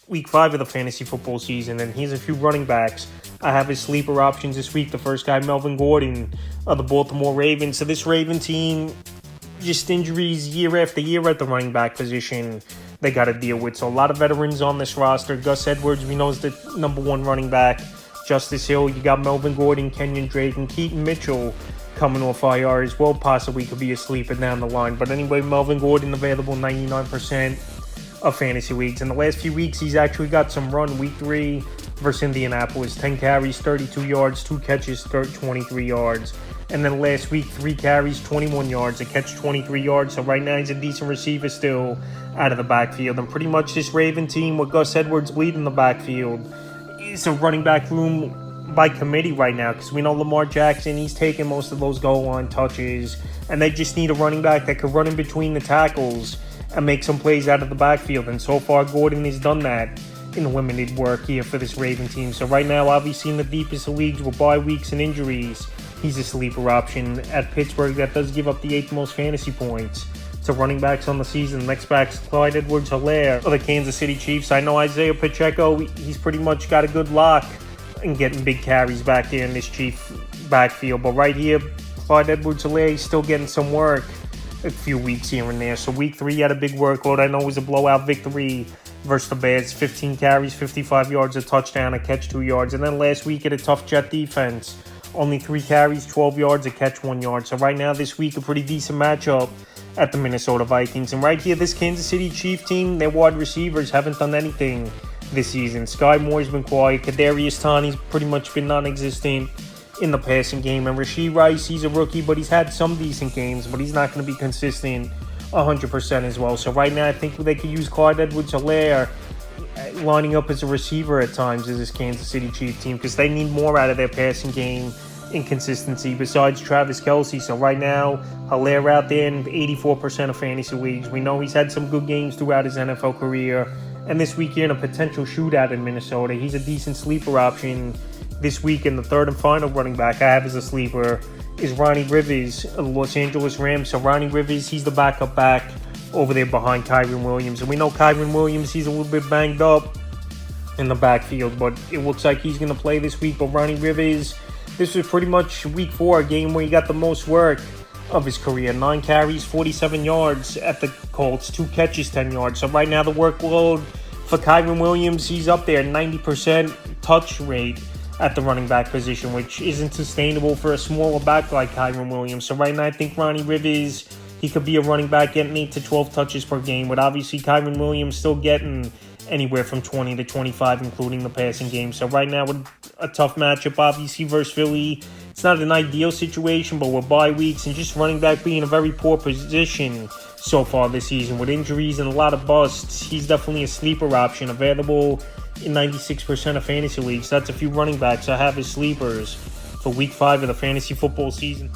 week 5 of the fantasy football season, and here's a few running backs. I have his sleeper options this week. The first guy, Melvin Gordon of the Baltimore Ravens. So this Raven team, just injuries year after year at the running back position they got to deal with. So a lot of veterans on this roster. Gus Edwards, we know, is the number one running back. Justice Hill, you got Melvin Gordon, Kenyon Drake, and Keaton Mitchell coming off IR as well. Possibly could be a sleeper down the line. But anyway, Melvin Gordon available 99% of fantasy leagues. In the last few weeks, he's actually got some run. Week 3 versus Indianapolis, 10 carries, 32 yards, 2 catches, 23 yards. And then last week, 3 carries, 21 yards, a catch, 23 yards. So right now, he's a decent receiver still out of the backfield. And pretty much this Raven team with Gus Edwards leading the backfield is a running back room by committee right now, because we know Lamar Jackson, he's taking most of those goal line touches, and they just need a running back that could run in between the tackles and make some plays out of the backfield. And so far, Gordon has done that in limited work here for this Raven team. So right now, obviously in the deepest of leagues with bye weeks and injuries, he's a sleeper option. At Pittsburgh, that does give up the 8th most fantasy points to running backs on the season. Next back's Clyde Edwards-Helaire of the Kansas City Chiefs. I know Isaiah Pacheco, he's pretty much got a good lock in getting big carries back there in this Chief backfield. But right here, Clyde Edwards-Helaire is still getting some work a few weeks here and there. So week 3 had a big workload. I know it was a blowout victory versus the Bears. 15 carries, 55 yards, a touchdown, a catch, 2 yards. And then last week at a tough Jet defense, only 3 carries, 12 yards, a catch, 1 yard. So right now this week, a pretty decent matchup at the Minnesota Vikings. And right here, this Kansas City Chief team, their wide receivers haven't done anything this season. Sky Moore's been quiet. Kadarius Toney's pretty much been non-existent in the passing game. And Rashee Rice, he's a rookie, but he's had some decent games, but he's not going to be consistent 100% as well. So right now, I think they could use Clyde Edwards-Helaire lining up as a receiver at times as this Kansas City Chief team, because they need more out of their passing game inconsistency besides Travis Kelce. So right now, Helaire out there in 84% of fantasy leagues. We know he's had some good games throughout his NFL career. And this week here in a potential shootout in Minnesota, he's a decent sleeper option this week. And the third and final running back I have as a sleeper is Ronnie Rivers of the Los Angeles Rams. So Ronnie Rivers, he's the backup back over there behind Kyren Williams. And we know Kyren Williams, he's a little bit banged up in the backfield, but it looks like he's going to play this week. But Ronnie Rivers, this was pretty much week 4, a game where he got the most work of his career. 9 carries, 47 yards at the Colts, 2 catches, 10 yards. So right now the workload for Kyren Williams, he's up there, 90% touch rate at the running back position, which isn't sustainable for a smaller back like Kyren Williams. So right now I think Ronnie Rivers, he could be a running back getting 8 to 12 touches per game, with obviously Kyren Williams still getting anywhere from 20 to 25, including the passing game. So right now, with a tough matchup, obviously, versus Philly, it's not an ideal situation, but with bye weeks and just running back being in a very poor position so far this season, with injuries and a lot of busts, he's definitely a sleeper option available in 96% of fantasy leagues. That's a few running backs I have as sleepers for week 5 of the fantasy football season.